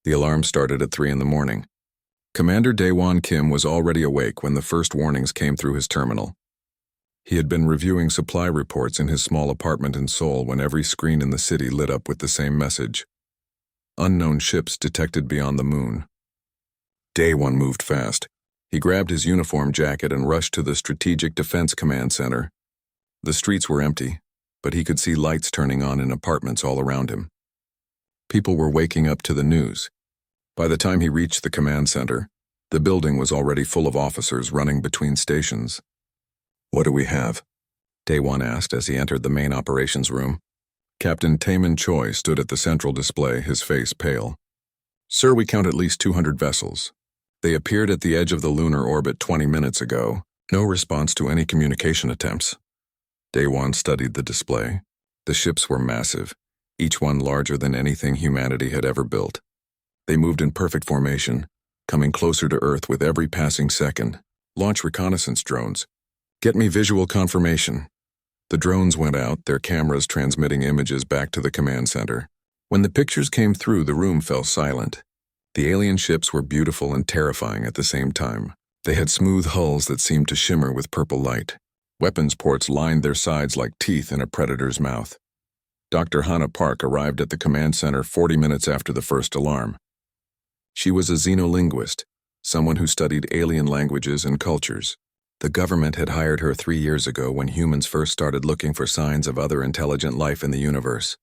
The alarm started at 3 in the morning. Commander Daewon Kim was already awake when the first warnings came through his terminal. He had been reviewing supply reports in his small apartment in Seoul when every screen in the city lit up with the same message. Unknown ships detected beyond the moon. Daewon moved fast. He grabbed his uniform jacket and rushed to the Strategic Defense Command Center. The streets were empty, but he could see lights turning on in apartments all around him. People were waking up to the news. By the time he reached the command center, the building was already full of officers running between stations. "What do we have?" Daewon asked as he entered the main operations room. Captain Taemin Choi stood at the central display, his face pale. "Sir, we count at least 200 vessels. They appeared at the edge of the lunar orbit 20 minutes ago. No response to any communication attempts." Daewon studied the display. The ships were massive, each one larger than anything humanity had ever built. They moved in perfect formation, coming closer to Earth with every passing second. "Launch reconnaissance drones. Get me visual confirmation." The drones went out, their cameras transmitting images back to the command center. When the pictures came through, the room fell silent. The alien ships were beautiful and terrifying at the same time. They had smooth hulls that seemed to shimmer with purple light. Weapons ports lined their sides like teeth in a predator's mouth. Dr. Hannah Park arrived at the command center 40 minutes after the first alarm. She was a xenolinguist, someone who studied alien languages and cultures. The government had hired her 3 years ago when humans first started looking for signs of other intelligent life in the universe.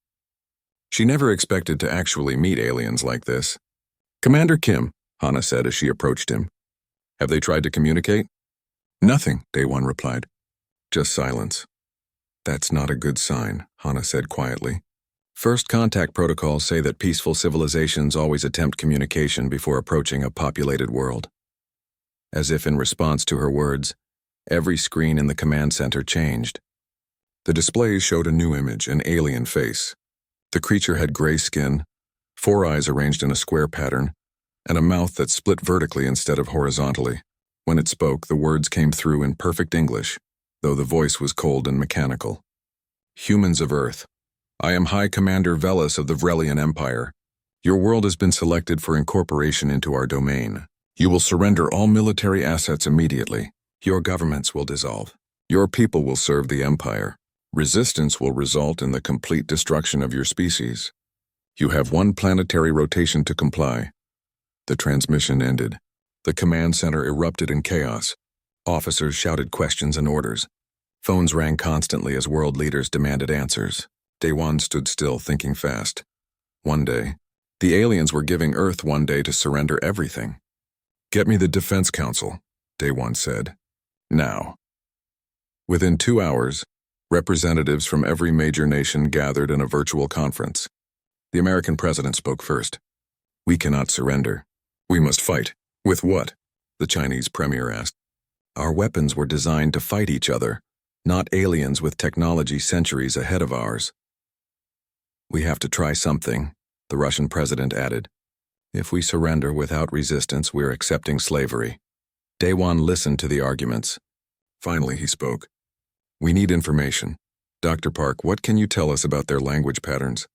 She never expected to actually meet aliens like this. "Commander Kim," Hannah said as she approached him. "Have they tried to communicate?" "Nothing," Daewon replied. "Just silence." "That's not a good sign," Hannah said quietly. "First contact protocols say that peaceful civilizations always attempt communication before approaching a populated world." As if in response to her words, every screen in the command center changed. The displays showed a new image, an alien face. The creature had gray skin, 4 eyes arranged in a square pattern, and a mouth that split vertically instead of horizontally. When it spoke, the words came through in perfect English, though the voice was cold and mechanical. "Humans of Earth, I am High Commander Velas of the Vrelian Empire. Your world has been selected for incorporation into our domain. You will surrender all military assets immediately. Your governments will dissolve. Your people will serve the Empire. Resistance will result in the complete destruction of your species. You have 1 planetary rotation to comply." The transmission ended. The command center erupted in chaos. Officers shouted questions and orders. Phones rang constantly as world leaders demanded answers. Daewon stood still, thinking fast. One day, the aliens were giving Earth one day to surrender everything. "Get me the Defense Council," Daewon said. "Now." Within 2 hours, representatives from every major nation gathered in a virtual conference. The American president spoke first. "We cannot surrender. We must fight." "With what?" the Chinese premier asked. "Our weapons were designed to fight each other, not aliens with technology centuries ahead of ours." "We have to try something," the Russian president added. "If we surrender without resistance, we're accepting slavery." Daewon listened to the arguments. Finally, he spoke. "We need information. Dr. Park, what can you tell us about their language patterns?"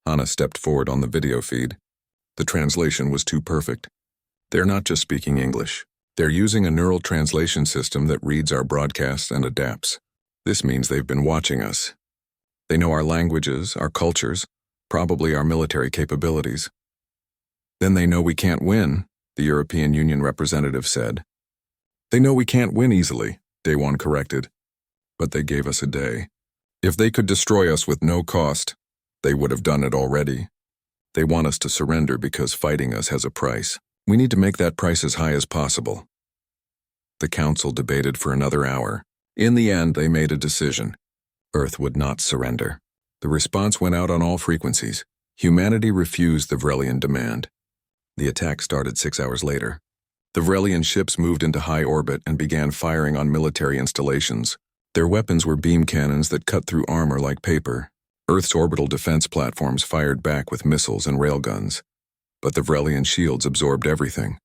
Hannah stepped forward on the video feed. The translation was too perfect. "They're not just speaking English. They're using a neural translation system that reads our broadcasts and adapts. This means they've been watching us. They know our languages, our cultures, probably our military capabilities." "Then they know we can't win," the European Union representative said. "They know we can't win easily," Daewon corrected. "But they gave us a day. If they could destroy us with no cost, they would have done it already. They want us to surrender because fighting us has a price. We need to make that price as high as possible." The council debated for another hour. In the end, they made a decision. Earth would not surrender. The response went out on all frequencies. Humanity refused the Vrelian demand. The attack started 6 hours later. The Vrelian ships moved into high orbit and began firing on military installations. Their weapons were beam cannons that cut through armor like paper. Earth's orbital defense platforms fired back with missiles and railguns. But the Vrelian shields absorbed everything.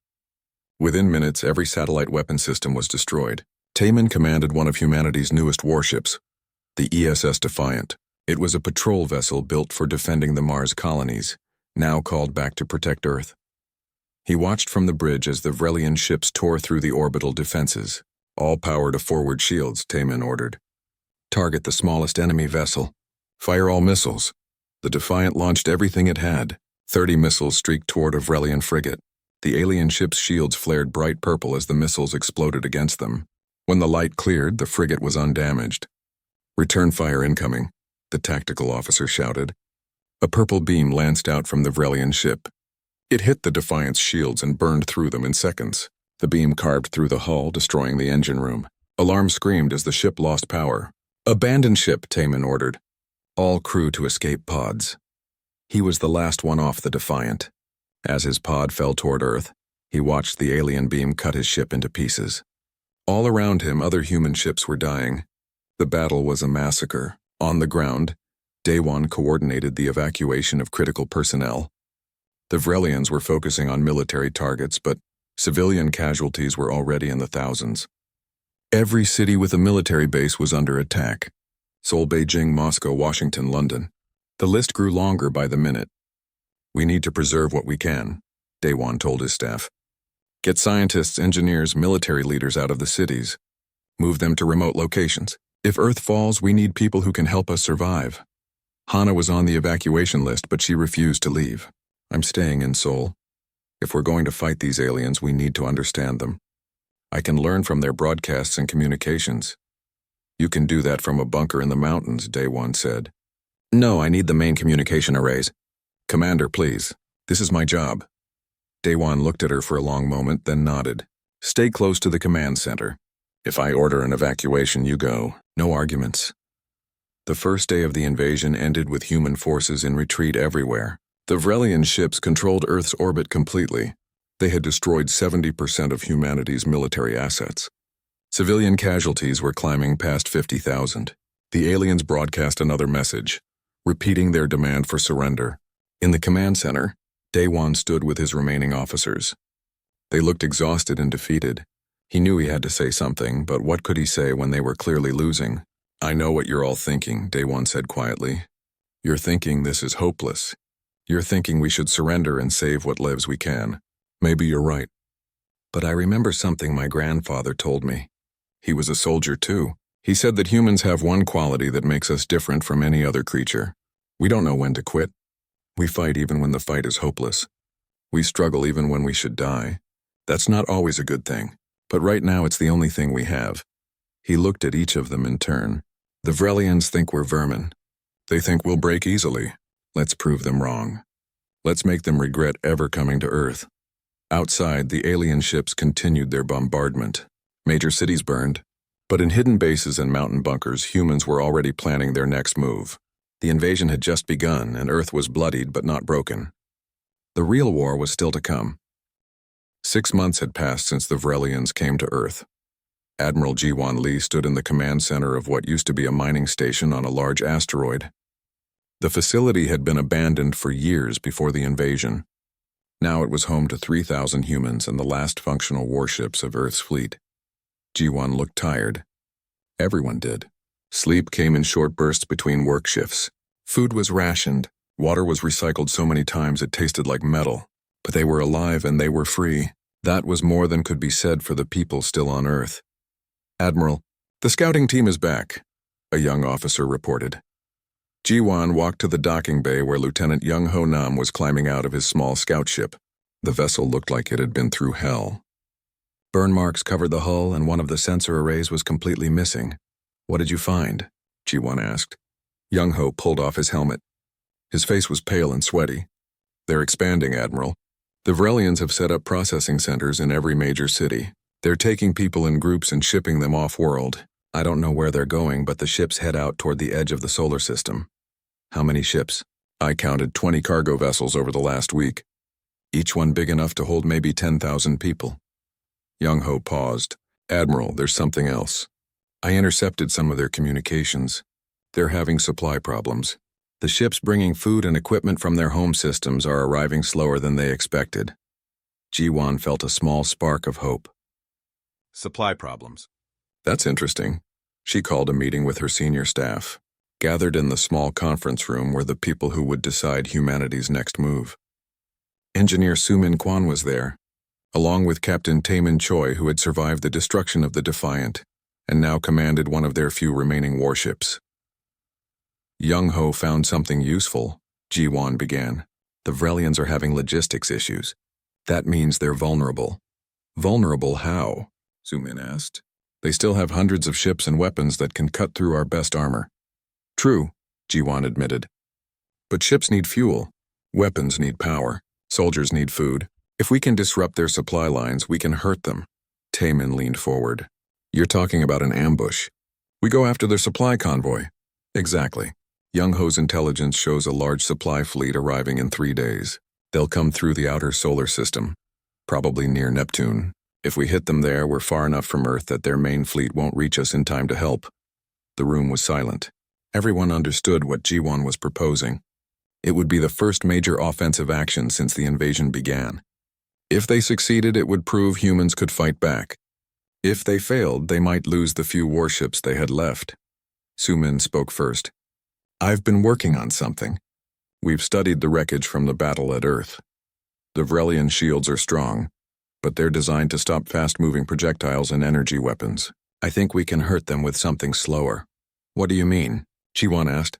Within minutes, every satellite weapon system was destroyed. Taemin commanded one of humanity's newest warships, the ESS Defiant. It was a patrol vessel built for defending the Mars colonies, now called back to protect Earth. He watched from the bridge as the Vrelian ships tore through the orbital defenses. All power to forward shields, Taman ordered. Target the smallest enemy vessel. Fire all missiles. The Defiant launched everything it had. 30 missiles streaked toward a Vrelian frigate. The alien ship's shields flared bright purple as the missiles exploded against them. When the light cleared, the frigate was undamaged. Return fire incoming, the tactical officer shouted. A purple beam lanced out from the Vrelian ship. It hit the Defiant's shields and burned through them in seconds. The beam carved through the hull, destroying the engine room. Alarm screamed as the ship lost power. Abandon ship, Taman ordered. All crew to escape pods. He was the last one off the Defiant. As his pod fell toward Earth, he watched the alien beam cut his ship into pieces. All around him, other human ships were dying. The battle was a massacre. On the ground, Day-1 coordinated the evacuation of critical personnel. The Vrelians were focusing on military targets, but civilian casualties were already in the thousands. Every city with a military base was under attack. Seoul, Beijing, Moscow, Washington, London. The list grew longer by the minute. We need to preserve what we can, Day-1 told his staff. Get scientists, engineers, military leaders out of the cities. Move them to remote locations. If Earth falls, we need people who can help us survive. Hana was on the evacuation list, but she refused to leave. I'm staying in Seoul. If we're going to fight these aliens, we need to understand them. I can learn from their broadcasts and communications. You can do that from a bunker in the mountains, Day-1 said. No, I need the main communication arrays. Commander, please. This is my job. Day-1 looked at her for a long moment, then nodded. Stay close to the command center. If I order an evacuation, you go. No arguments. The first day of the invasion ended with human forces in retreat everywhere. The Vrelian ships controlled Earth's orbit completely. They had destroyed 70% of humanity's military assets. Civilian casualties were climbing past 50,000. The aliens broadcast another message, repeating their demand for surrender. In the command center, Day-1 stood with his remaining officers. They looked exhausted and defeated. He knew he had to say something, but what could he say when they were clearly losing? I know what you're all thinking, Day-1 said quietly. You're thinking this is hopeless. You're thinking we should surrender and save what lives we can. Maybe you're right. But I remember something my grandfather told me. He was a soldier too. He said that humans have one quality that makes us different from any other creature. We don't know when to quit. We fight even when the fight is hopeless. We struggle even when we should die. That's not always a good thing, but right now it's the only thing we have. He looked at each of them in turn. The Vrelians think we're vermin. They think we'll break easily. Let's prove them wrong. Let's make them regret ever coming to Earth. Outside, the alien ships continued their bombardment. Major cities burned, but in hidden bases and mountain bunkers, humans were already planning their next move. The invasion had just begun, and Earth was bloodied but not broken. The real war was still to come. 6 months had passed since the Vrelians came to Earth. Admiral Ji-Wan Lee stood in the command center of what used to be a mining station on a large asteroid. The facility had been abandoned for years before the invasion. Now it was home to 3,000 humans and the last functional warships of Earth's fleet. Ji-Wan looked tired. Everyone did. Sleep came in short bursts between work shifts. Food was rationed. Water was recycled so many times it tasted like metal. But they were alive and they were free. That was more than could be said for the people still on Earth. Admiral, the scouting team is back, a young officer reported. Ji-Wan walked to the docking bay where Lieutenant Young Ho Nam was climbing out of his small scout ship. The vessel looked like it had been through hell. Burn marks covered the hull and one of the sensor arrays was completely missing. What did you find? Ji-Wan asked. Young Ho pulled off his helmet. His face was pale and sweaty. They're expanding, Admiral. The Vrelians have set up processing centers in every major city. They're taking people in groups and shipping them off-world. I don't know where they're going, but the ships head out toward the edge of the solar system. How many ships? I counted 20 cargo vessels over the last week. Each one big enough to hold maybe 10,000 people. Young Ho paused. Admiral, there's something else. I intercepted some of their communications. They're having supply problems. The ships bringing food and equipment from their home systems are arriving slower than they expected. Ji-Wan felt a small spark of hope. Supply problems. That's interesting. She called a meeting with her senior staff. Gathered in the small conference room were the people who would decide humanity's next move. Engineer Sumin Kwan was there, along with Captain Taemin Choi, who had survived the destruction of the Defiant and now commanded one of their few remaining warships. Young Ho found something useful, Ji-won began. The Vrelians are having logistics issues. That means they're vulnerable. Vulnerable how? Sumin asked. They still have hundreds of ships and weapons that can cut through our best armor. True, Ji-won admitted. But ships need fuel. Weapons need power. Soldiers need food. If we can disrupt their supply lines, we can hurt them. Taemin leaned forward. You're talking about an ambush. We go after their supply convoy. Exactly. Young Ho's intelligence shows a large supply fleet arriving in 3 days. They'll come through the outer solar system, probably near Neptune. If we hit them there, we're far enough from Earth that their main fleet won't reach us in time to help. The room was silent. Everyone understood what Ji-won was proposing. It would be the first major offensive action since the invasion began. If they succeeded, it would prove humans could fight back. If they failed, they might lose the few warships they had left. Sumin spoke first. I've been working on something. We've studied the wreckage from the battle at Earth. The Vrelian shields are strong, but they're designed to stop fast-moving projectiles and energy weapons. I think we can hurt them with something slower. What do you mean? Ji-won asked.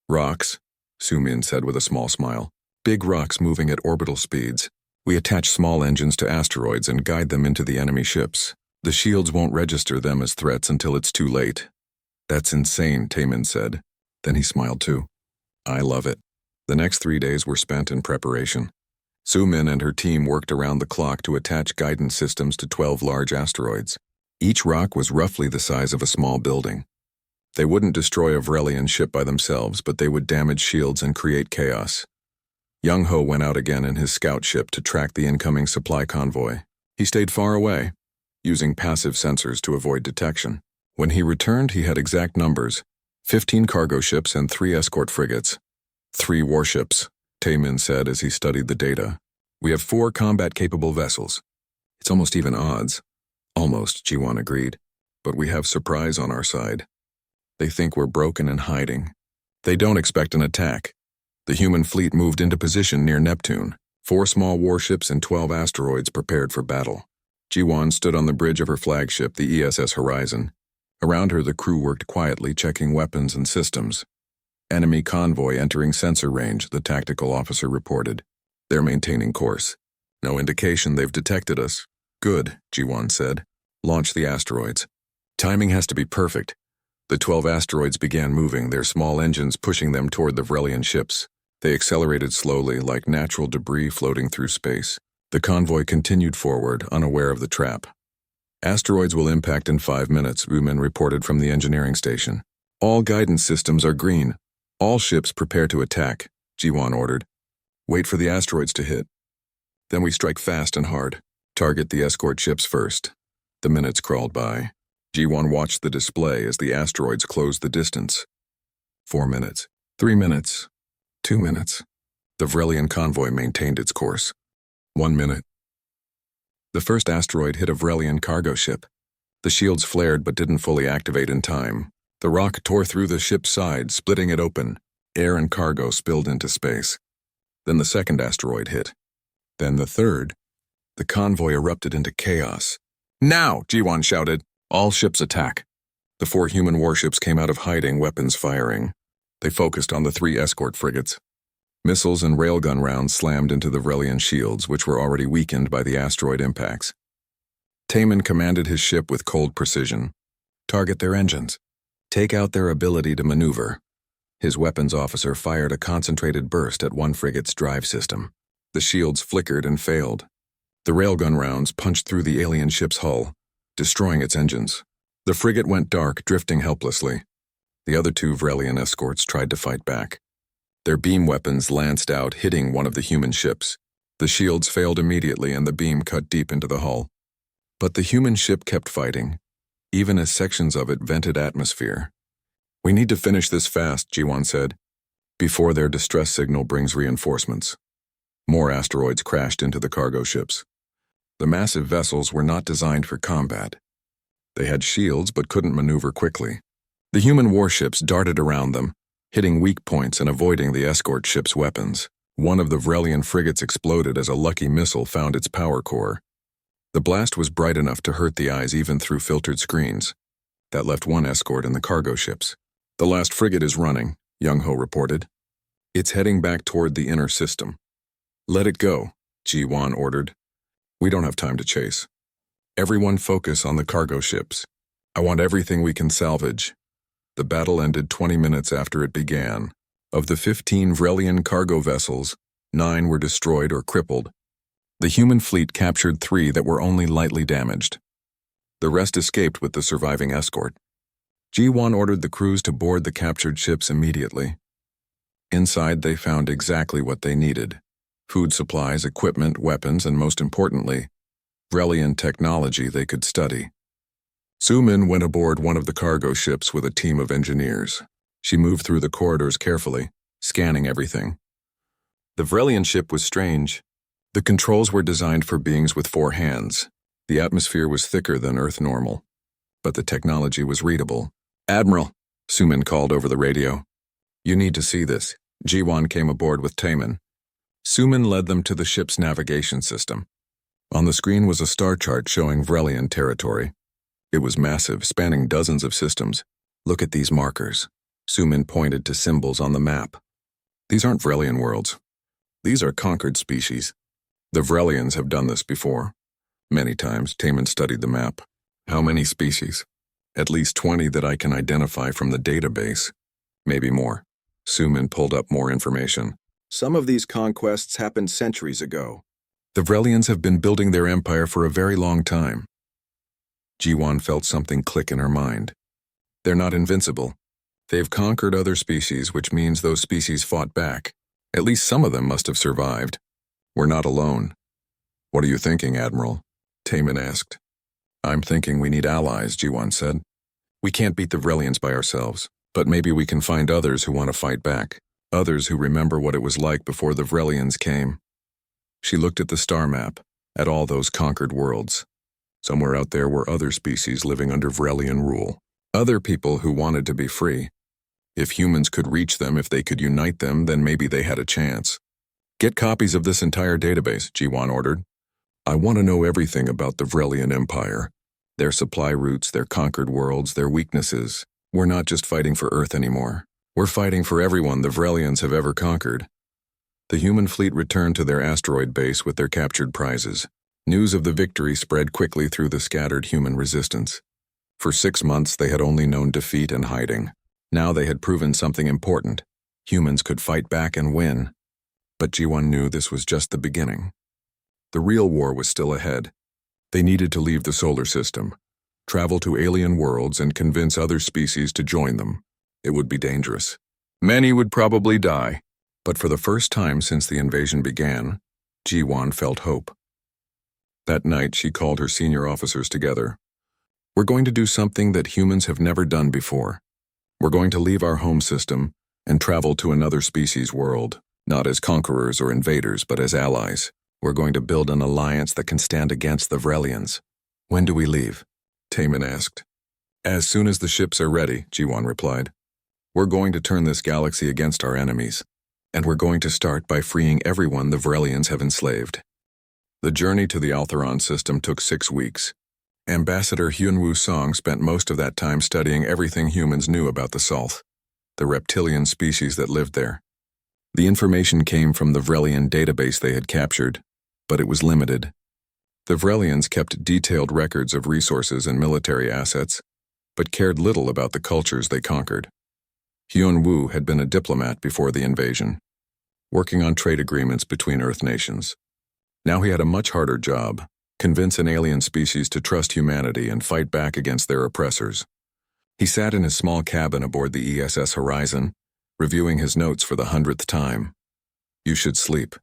Rocks, Sumin said with a small smile. Big rocks moving at orbital speeds. We attach small engines to asteroids and guide them into the enemy ships. The shields won't register them as threats until it's too late. That's insane, Taemin said. Then he smiled too. I love it. The next 3 days were spent in preparation. Sumin and her team worked around the clock to attach guidance systems to 12 large asteroids. Each rock was roughly the size of a small building. They wouldn't destroy a Vrelian ship by themselves, but they would damage shields and create chaos. Young Ho went out again in his scout ship to track the incoming supply convoy. He stayed far away, using passive sensors to avoid detection. When he returned, he had exact numbers: 15 cargo ships and 3 escort frigates. 3 warships, Taemin said as he studied the data. We have 4 combat-capable vessels. It's almost even odds. Almost, Ji-won agreed. But we have surprise on our side. They think we're broken and hiding. They don't expect an attack. The human fleet moved into position near Neptune. 4 small warships and 12 asteroids prepared for battle. Ji-won stood on the bridge of her flagship, the ESS Horizon. Around her, the crew worked quietly, checking weapons and systems. Enemy convoy entering sensor range, the tactical officer reported. They're maintaining course. No indication they've detected us. Good, Ji-won said. Launch the asteroids. Timing has to be perfect. The 12 asteroids began moving, their small engines pushing them toward the Vrelian ships. They accelerated slowly, like natural debris floating through space. The convoy continued forward, unaware of the trap. Asteroids will impact in 5 minutes, Rumen reported from the engineering station. All guidance systems are green. All ships prepare to attack, Ji-won ordered. Wait for the asteroids to hit. Then we strike fast and hard. Target the escort ships first. The minutes crawled by. Ji-won watched the display as the asteroids closed the distance. 4 minutes. 3 minutes. 2 minutes. The Vrelian convoy maintained its course. 1 minute. The first asteroid hit a Vrelian cargo ship. The shields flared but didn't fully activate in time. The rock tore through the ship's side, splitting it open. Air and cargo spilled into space. Then the second asteroid hit. Then the third. The convoy erupted into chaos. Now, Ji-won shouted. All ships attack. The 4 human warships came out of hiding, weapons firing. They focused on the 3 escort frigates. Missiles and railgun rounds slammed into the Vrelian shields, which were already weakened by the asteroid impacts. Taemin commanded his ship with cold precision. Target their engines. Take out their ability to maneuver. His weapons officer fired a concentrated burst at one frigate's drive system. The shields flickered and failed. The railgun rounds punched through the alien ship's hull, destroying its engines. The frigate went dark, drifting helplessly. The other 2 Vrelian escorts tried to fight back. Their beam weapons lanced out, hitting one of the human ships. The shields failed immediately and the beam cut deep into the hull. But the human ship kept fighting, even as sections of it vented atmosphere. We need to finish this fast, Ji-won said, before their distress signal brings reinforcements. More asteroids crashed into the cargo ships. The massive vessels were not designed for combat. They had shields but couldn't maneuver quickly. The human warships darted around them, hitting weak points and avoiding the escort ship's weapons. One of the Vrelian frigates exploded as a lucky missile found its power core. The blast was bright enough to hurt the eyes even through filtered screens. That left one escort in the cargo ships. "The last frigate is running," Young-ho reported. "It's heading back toward the inner system." "Let it go," Ji-won ordered. "We don't have time to chase. Everyone focus on the cargo ships. I want everything we can salvage." The battle ended 20 minutes after it began. Of the 15 Vrelian cargo vessels, 9 were destroyed or crippled. The human fleet captured 3 that were only lightly damaged. The rest escaped with the surviving escort. Ji-won ordered the crews to board the captured ships immediately. Inside, they found exactly what they needed: food supplies, equipment, weapons, and most importantly, Vrelian technology they could study. Soo-min went aboard one of the cargo ships with a team of engineers. She moved through the corridors carefully, scanning everything. The Vrelian ship was strange. The controls were designed for beings with 4 hands. The atmosphere was thicker than Earth normal, but the technology was readable. "Admiral," Soo-min called over the radio. "You need to see this." Ji-won came aboard with Taemin. Soo-min led them to the ship's navigation system. On the screen was a star chart showing Vrelian territory. It was massive, spanning dozens of systems. "Look at these markers." Soo-min pointed to symbols on the map. "These aren't Vrelian worlds. These are conquered species. The Vrelians have done this before. Many times." Taemin studied the map. "How many species?" "At least 20 that I can identify from the database. Maybe more." Soo-min pulled up more information. "Some of these conquests happened centuries ago. The Vrelians have been building their empire for a very long time." Ji-won felt something click in her mind. "They're not invincible. They've conquered other species, which means those species fought back. At least some of them must have survived. We're not alone." "What are you thinking, Admiral?" Taemin asked. "I'm thinking we need allies," Ji-won said. "We can't beat the Vrelians by ourselves, but maybe we can find others who want to fight back, others who remember what it was like before the Vrelians came." She looked at the star map, at all those conquered worlds. Somewhere out there were other species living under Vrelian rule, other people who wanted to be free. If humans could reach them, if they could unite them, then maybe they had a chance. "Get copies of this entire database," Ji-won ordered. "I want to know everything about the Vrelian Empire. Their supply routes, their conquered worlds, their weaknesses. We're not just fighting for Earth anymore. We're fighting for everyone the Vrelians have ever conquered." The human fleet returned to their asteroid base with their captured prizes. News of the victory spread quickly through the scattered human resistance. For 6 months, they had only known defeat and hiding. Now they had proven something important. Humans could fight back and win. But Ji-won knew this was just the beginning. The real war was still ahead. They needed to leave the solar system, travel to alien worlds, and convince other species to join them. It would be dangerous. Many would probably die. But for the first time since the invasion began, Ji-won felt hope. That night, she called her senior officers together. "We're going to do something that humans have never done before. We're going to leave our home system and travel to another species world, not as conquerors or invaders, but as allies. We're going to build an alliance that can stand against the Vrelians." "When do we leave?" Taemin asked. "As soon as the ships are ready," Ji-won replied. "We're going to turn this galaxy against our enemies. And we're going to start by freeing everyone the Vrelians have enslaved." The journey to the Altheron system took 6 weeks. Ambassador Hyun-woo Song spent most of that time studying everything humans knew about the Salth, the reptilian species that lived there. The information came from the Vrelian database they had captured, but it was limited. The Vrelians kept detailed records of resources and military assets, but cared little about the cultures they conquered. Hyun-woo had been a diplomat before the invasion, working on trade agreements between Earth nations. Now he had a much harder job: convince an alien species to trust humanity and fight back against their oppressors. He sat in his small cabin aboard the ESS Horizon, reviewing his notes for the 100th time. "You should sleep,"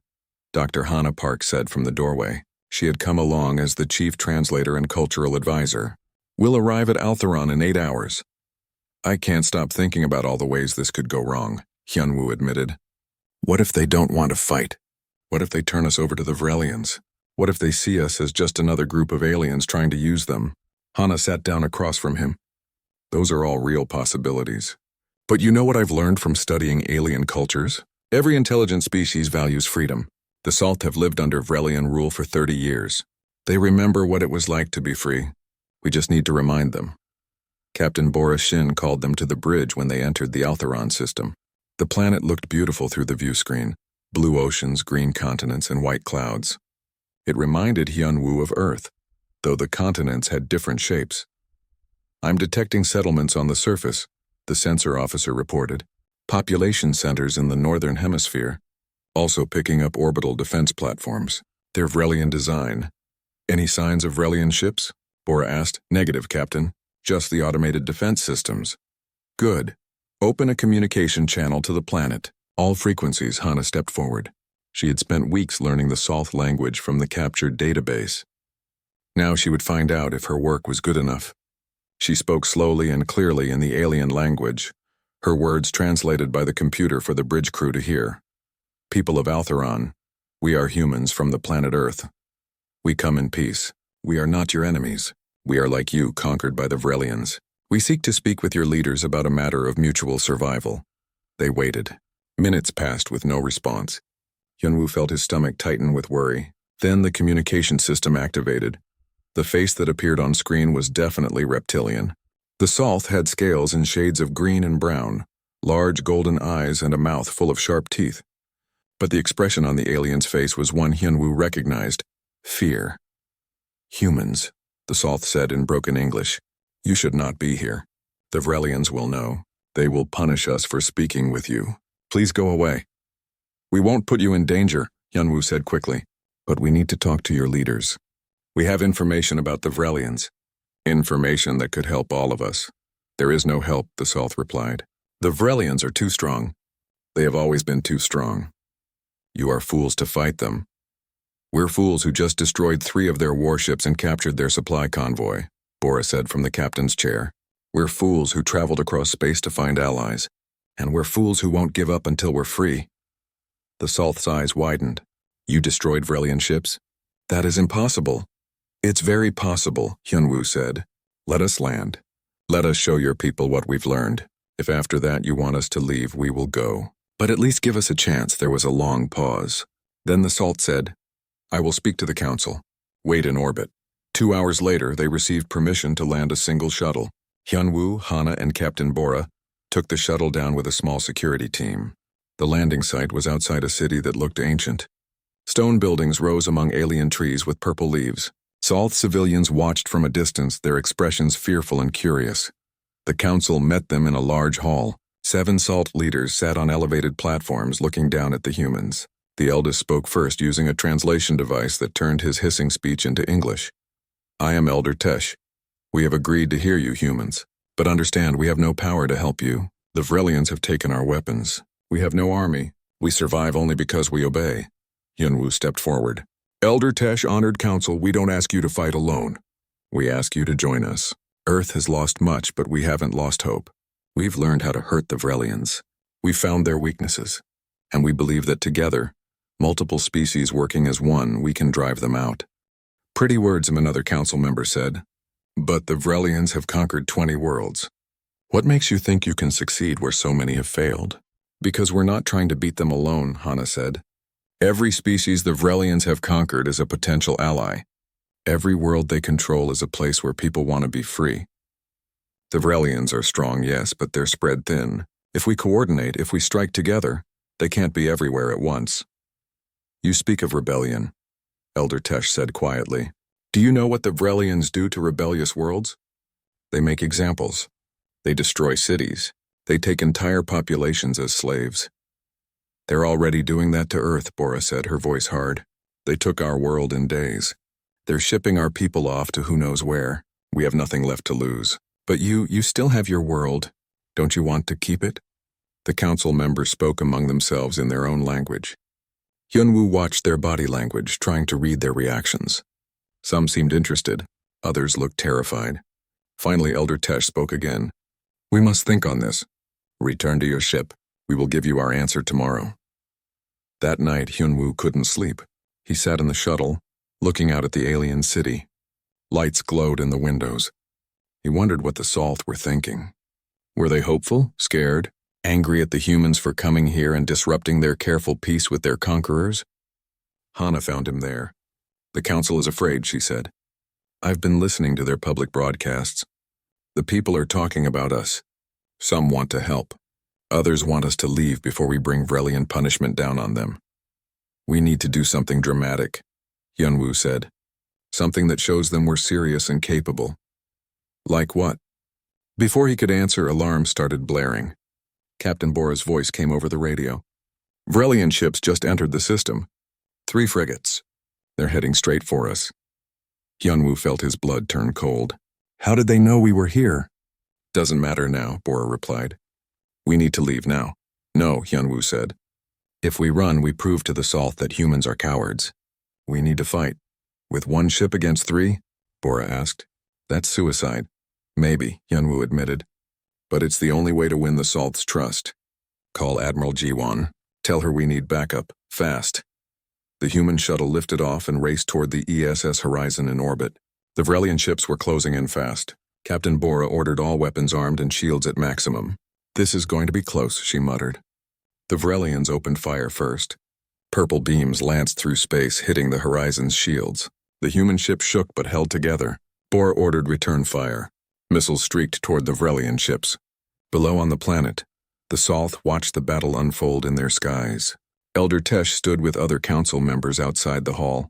Dr. Hannah Park said from the doorway. She had come along as the chief translator and cultural advisor. "We'll arrive at Altheron in 8 hours. "I can't stop thinking about all the ways this could go wrong," Hyun-woo admitted. "What if they don't want to fight? What if they turn us over to the Vrelians? What if they see us as just another group of aliens trying to use them?" Hannah sat down across from him. "Those are all real possibilities. But you know what I've learned from studying alien cultures? Every intelligent species values freedom. The Salt have lived under Vrelian rule for 30 years. They remember what it was like to be free. We just need to remind them. Captain Bora Shin called them to the bridge when they entered the Altheron system. The planet looked beautiful through the view screen. Blue oceans, green continents, and white clouds. It reminded Hyunwoo of Earth, though the continents had different shapes. I'm detecting settlements on the surface, the sensor officer reported. Population centers in the northern hemisphere, also picking up orbital defense platforms. They're Vrelian design. Any signs of Vrelian ships? Bora asked. Negative, Captain. Just the automated defense systems. Good. Open a communication channel to the planet. All frequencies. Hana stepped forward. She had spent weeks learning the Salth language from the captured database. Now she would find out if her work was good enough. She spoke slowly and clearly in the alien language, her words translated by the computer for the bridge crew to hear. People of Altheron, we are humans from the planet Earth. We come in peace. We are not your enemies. We are like you, conquered by the Vrelians. We seek to speak with your leaders about a matter of mutual survival. They waited. Minutes passed with no response. Hyunwoo felt his stomach tighten with worry. Then the communication system activated. The face that appeared on screen was definitely reptilian. The Salth had scales in shades of green and brown, large golden eyes and a mouth full of sharp teeth. But the expression on the alien's face was one Hyunwoo recognized: fear. Humans, the Salth said in broken English. You should not be here. The Vrelians will know. They will punish us for speaking with you. Please go away. We won't put you in danger, Hyunwoo said quickly. But we need to talk to your leaders. We have information about the Vrelians. Information that could help all of us. There is no help, the Salth replied. The Vrelians are too strong. They have always been too strong. You are fools to fight them. We're fools who just destroyed 3 of their warships and captured their supply convoy, Bora said from the captain's chair. We're fools who traveled across space to find allies. And we're fools who won't give up until we're free. The Salth's eyes widened. You destroyed Vrelian ships? That is impossible. It's very possible, Hyunwoo said. Let us land. Let us show your people what we've learned. If after that you want us to leave, we will go. But at least give us a chance. There was a long pause. Then the Salth said, I will speak to the council. Wait in orbit. 2 hours later, they received permission to land a single shuttle. Hyunwoo, Hana, and Captain Bora took the shuttle down with a small security team. The landing site was outside a city that looked ancient. Stone buildings rose among alien trees with purple leaves. Salth civilians watched from a distance, their expressions fearful and curious. The council met them in a large hall. 7 Salt leaders sat on elevated platforms looking down at the humans. The eldest spoke first using a translation device that turned his hissing speech into English. I am Elder Tesh. We have agreed to hear you, humans. But understand, we have no power to help you. The Vrelians have taken our weapons. We have no army. We survive only because we obey. Hyunwoo stepped forward. Elder Tesh, honored council, we don't ask you to fight alone. We ask you to join us. Earth has lost much, but we haven't lost hope. We've learned how to hurt the Vrelians. We've found their weaknesses. And we believe that together, multiple species working as one, we can drive them out. Pretty words, another council member said. But the Vrelians have conquered 20 worlds. What makes you think you can succeed where so many have failed? Because we're not trying to beat them alone, Hana said. Every species the Vrelians have conquered is a potential ally. Every world they control is a place where people want to be free. The Vrelians are strong, yes, but they're spread thin. If we coordinate, if we strike together, they can't be everywhere at once. You speak of rebellion, Elder Tesh said quietly. Do you know what the Vrelians do to rebellious worlds? They make examples. They destroy cities. They take entire populations as slaves. They're already doing that to Earth, Bora said, her voice hard. They took our world in days. They're shipping our people off to who knows where. We have nothing left to lose. But you still have your world. Don't you want to keep it? The council members spoke among themselves in their own language. Hyunwoo watched their body language, trying to read their reactions. Some seemed interested. Others looked terrified. Finally, Elder Tesh spoke again. We must think on this. Return to your ship. We will give you our answer tomorrow. That night, Hyunwoo couldn't sleep. He sat in the shuttle, looking out at the alien city. Lights glowed in the windows. He wondered what the Salth were thinking. Were they hopeful, scared, Angry at the humans for coming here and disrupting their careful peace with their conquerors? Hana found him there. The council is afraid, she said. I've been listening to their public broadcasts. The people are talking about us. Some want to help. Others want us to leave before we bring Vrelian punishment down on them. We need to do something dramatic, Hyunwoo said. Something that shows them we're serious and capable. Like what? Before he could answer, alarms started blaring. Captain Bora's voice came over the radio. Vrelian ships just entered the system. 3 frigates. They're heading straight for us. Hyunwoo felt his blood turn cold. How did they know we were here? Doesn't matter now, Bora replied. We need to leave now. No, Hyunwoo said. If we run, we prove to the Salth that humans are cowards. We need to fight. With 1 ship against 3? Bora asked. That's suicide. Maybe, Hyunwoo admitted. But it's the only way to win the Salth's trust. Call Admiral Jiwon. Tell her we need backup, fast. The human shuttle lifted off and raced toward the ESS Horizon in orbit. The Vrelian ships were closing in fast. Captain Bora ordered all weapons armed and shields at maximum. This is going to be close, she muttered. The Vrelians opened fire first. Purple beams lanced through space, hitting the Horizon's shields. The human ship shook but held together. Bora ordered return fire. Missiles streaked toward the Vrelian ships. Below on the planet, the Salth watched the battle unfold in their skies. Elder Tesh stood with other council members outside the hall,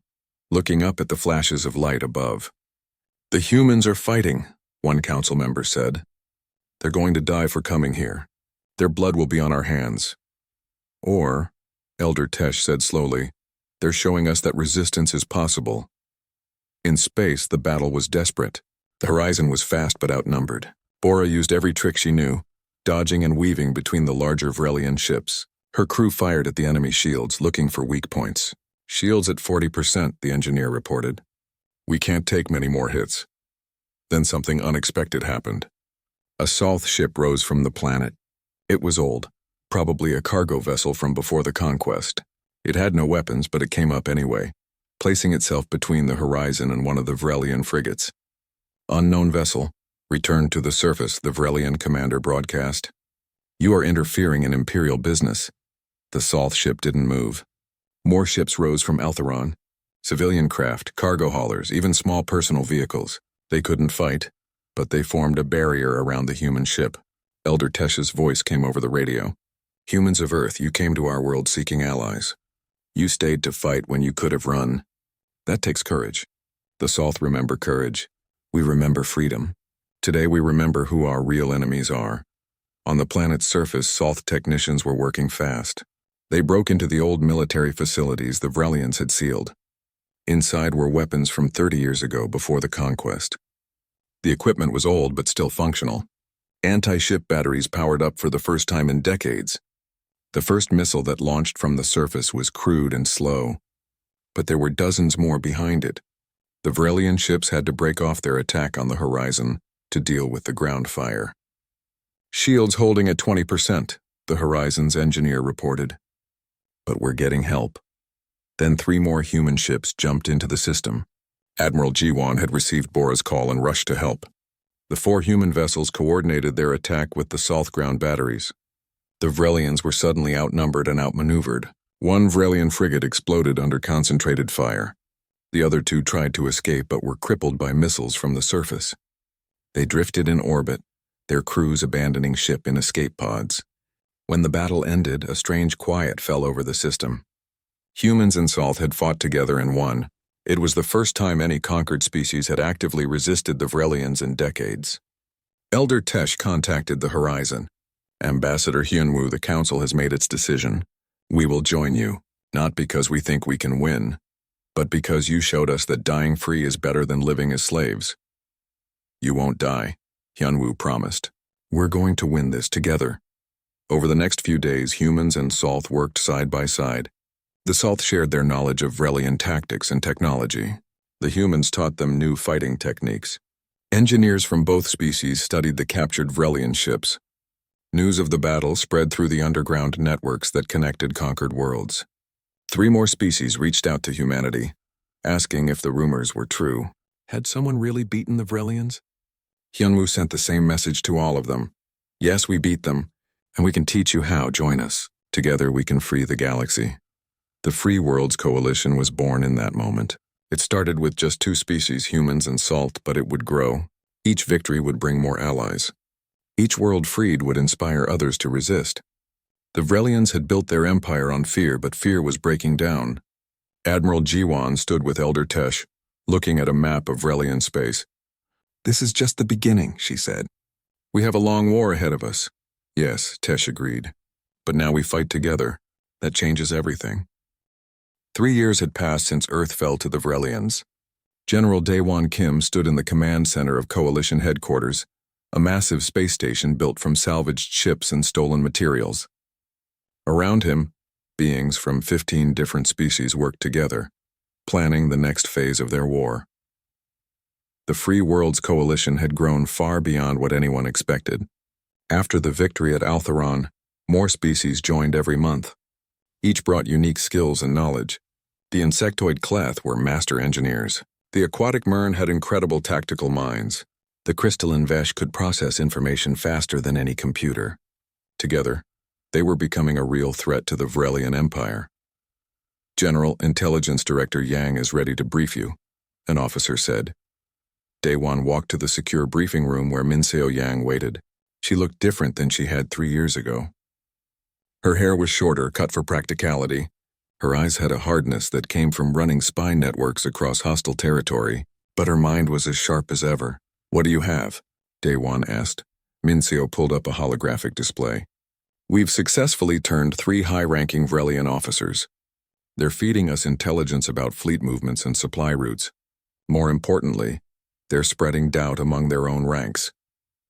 looking up at the flashes of light above. The humans are fighting, one council member said. They're going to die for coming here. Their blood will be on our hands. Or, Elder Tesh said slowly, they're showing us that resistance is possible. In space, the battle was desperate. The Horizon was fast but outnumbered. Bora used every trick she knew, dodging and weaving between the larger Vrelian ships. Her crew fired at the enemy shields, looking for weak points. Shields at 40%, the engineer reported. We can't take many more hits. Then something unexpected happened. A Salth ship rose from the planet. It was old, probably a cargo vessel from before the conquest. It had no weapons, but it came up anyway, placing itself between the Horizon and one of the Vrelian frigates. Unknown vessel, returned to the surface, the Vrelian commander broadcast. You are interfering in Imperial business. The Salth ship didn't move. More ships rose from Altheron. Civilian craft, cargo haulers, even small personal vehicles. They couldn't fight, but they formed a barrier around the human ship. Elder Tesh's voice came over the radio. Humans of Earth, you came to our world seeking allies. You stayed to fight when you could have run. That takes courage. The Salth remember courage. We remember freedom. Today we remember who our real enemies are. On the planet's surface, Salth technicians were working fast. They broke into the old military facilities the Vrelians had sealed. Inside were weapons from 30 years ago, before the conquest. The equipment was old but still functional. Anti-ship batteries powered up for the first time in decades. The first missile that launched from the surface was crude and slow. But there were dozens more behind it. The Vrelian ships had to break off their attack on the Horizon to deal with the ground fire. Shields holding at 20%, the Horizon's engineer reported. But we're getting help. Then 3 more human ships jumped into the system. Admiral Jiwon had received Bora's call and rushed to help. The 4 human vessels coordinated their attack with the Salth ground batteries. The Vrelians were suddenly outnumbered and outmaneuvered. 1 Vrelian frigate exploded under concentrated fire. The other 2 tried to escape but were crippled by missiles from the surface. They drifted in orbit, their crews abandoning ship in escape pods. When the battle ended, a strange quiet fell over the system. Humans and Salth had fought together and won. It was the first time any conquered species had actively resisted the Vrelians in decades. Elder Tesh contacted the Horizon. Ambassador Hyunwoo, the council has made its decision. We will join you, not because we think we can win, but because you showed us that dying free is better than living as slaves. You won't die, Hyunwoo promised. We're going to win this together. Over the next few days, humans and Salth worked side by side. The Salth shared their knowledge of Vrelian tactics and technology. The humans taught them new fighting techniques. Engineers from both species studied the captured Vrelian ships. News of the battle spread through the underground networks that connected conquered worlds. 3 more species reached out to humanity, asking if the rumors were true. Had someone really beaten the Vrelians? Hyunwoo sent the same message to all of them. Yes, we beat them, And we can teach you how. Join us. Together we can free the galaxy. The Free Worlds Coalition was born in that moment. It started with just 2 species, humans and salt, but it would grow. Each victory would bring more allies. Each world freed would inspire others to resist. The Vrelians had built their empire on fear, but fear was breaking down. Admiral Jiwan stood with Elder Tesh, looking at a map of Vrelian space. "This is just the beginning," she said. "We have a long war ahead of us." "Yes," Tesh agreed. "But now we fight together. That changes everything." 3 years had passed since Earth fell to the Vrelians. General Daewon Kim stood in the command center of Coalition headquarters, a massive space station built from salvaged ships and stolen materials. Around him, beings from 15 different species worked together, planning the next phase of their war. The Free Worlds Coalition had grown far beyond what anyone expected. After the victory at Altheron, more species joined every month. Each brought unique skills and knowledge. The insectoid Cleth were master engineers. The aquatic Mern had incredible tactical minds. The crystalline Vesh could process information faster than any computer. Together, they were becoming a real threat to the Vrelian Empire. "General Intelligence Director Yang is ready to brief you," an officer said. Daewon walked to the secure briefing room where Minseo Yang waited. She looked different than she had 3 years ago. Her hair was shorter, cut for practicality. Her eyes had a hardness that came from running spy networks across hostile territory, but her mind was as sharp as ever. "What do you have?" Daewon asked. Minseo pulled up a holographic display. "We've successfully turned 3 high-ranking Vrelian officers. They're feeding us intelligence about fleet movements and supply routes. More importantly, they're spreading doubt among their own ranks.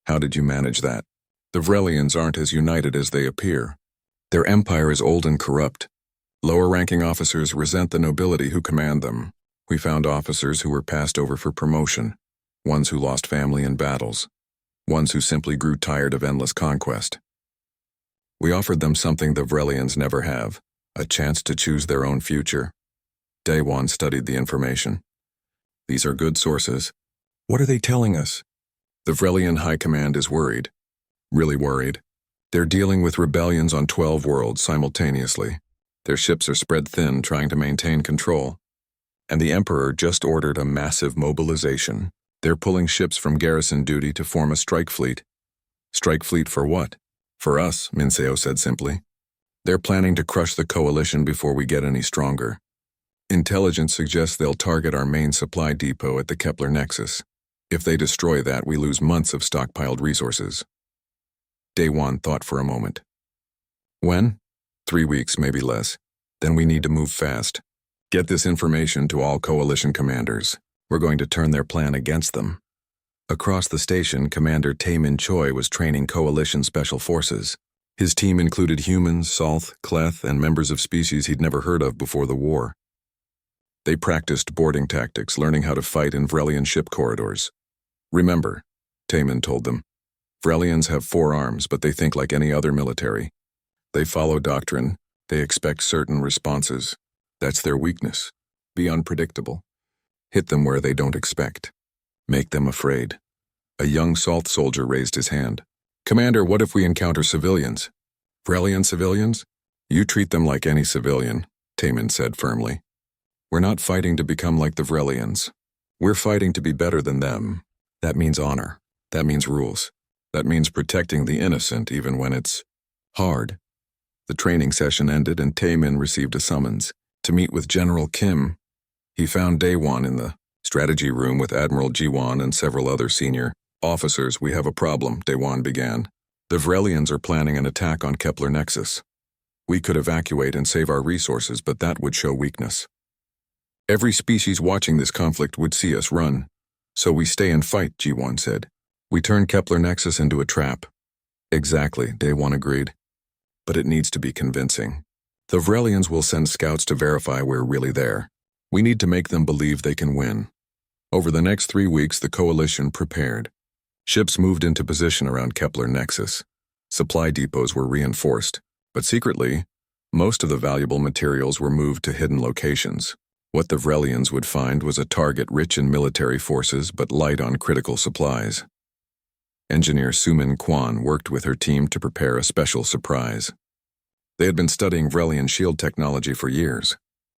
How did you manage that? The Vrelians aren't as united as they appear. Their empire is old and corrupt. Lower-ranking officers resent the nobility who command them. We found officers who were passed over for promotion, ones who lost family in battles, ones who simply grew tired of endless conquest. We offered them something the Vrelians never have, a chance to choose their own future." Daewon studied the information. "These are good sources. What are they telling us?" "The Vrelian High Command is worried. Really worried. They're dealing with rebellions on 12 worlds simultaneously. Their ships are spread thin, trying to maintain control. And the Emperor just ordered a massive mobilization. They're pulling ships from garrison duty to form a strike fleet." "Strike fleet for what?" "For us," Minseo said simply. "They're planning to crush the coalition before we get any stronger. Intelligence suggests they'll target our main supply depot at the Kepler Nexus. If they destroy that, we lose months of stockpiled resources." Daewon thought for a moment. "When?" 3 weeks, maybe less. Then we need to move fast. Get this information to all coalition commanders. We're going to turn their plan against them." Across the station, Commander Taemin Choi was training coalition special forces. His team included humans, Salth, Cleth, and members of species he'd never heard of before the war. They practiced boarding tactics, learning how to fight in Vrelian ship corridors. "Remember," Taemin told them, "Vrelians have 4 arms, but they think like any other military. They follow doctrine. They expect certain responses. That's their weakness. Be unpredictable. Hit them where they don't expect. Make them afraid." A young Salth soldier raised his hand. "Commander, what if we encounter civilians?" "Vrelian civilians? You treat them like any civilian," Taemin said firmly. "We're not fighting to become like the Vrelians. We're fighting to be better than them. That means honor. That means rules. That means protecting the innocent even when it's hard." The training session ended and Taemin received a summons to meet with General Kim. He found Daewon in the strategy room with Admiral Jiwan and several other senior officers. "We have a problem," Daewon began. "The Vrelians are planning an attack on Kepler Nexus. We could evacuate and save our resources, but that would show weakness. Every species watching this conflict would see us run. So we stay and fight," Jiwan said. "We turn Kepler Nexus into a trap." "Exactly," Daewon agreed. "But it needs to be convincing. The Vrelians will send scouts to verify we're really there. We need to make them believe they can win." Over the next 3 weeks, the coalition prepared. Ships moved into position around Kepler Nexus. Supply depots were reinforced, but secretly, most of the valuable materials were moved to hidden locations. What the Vrelians would find was a target rich in military forces but light on critical supplies. Engineer Sumin Kwan worked with her team to prepare a special surprise. They had been studying Vrelian shield technology for years.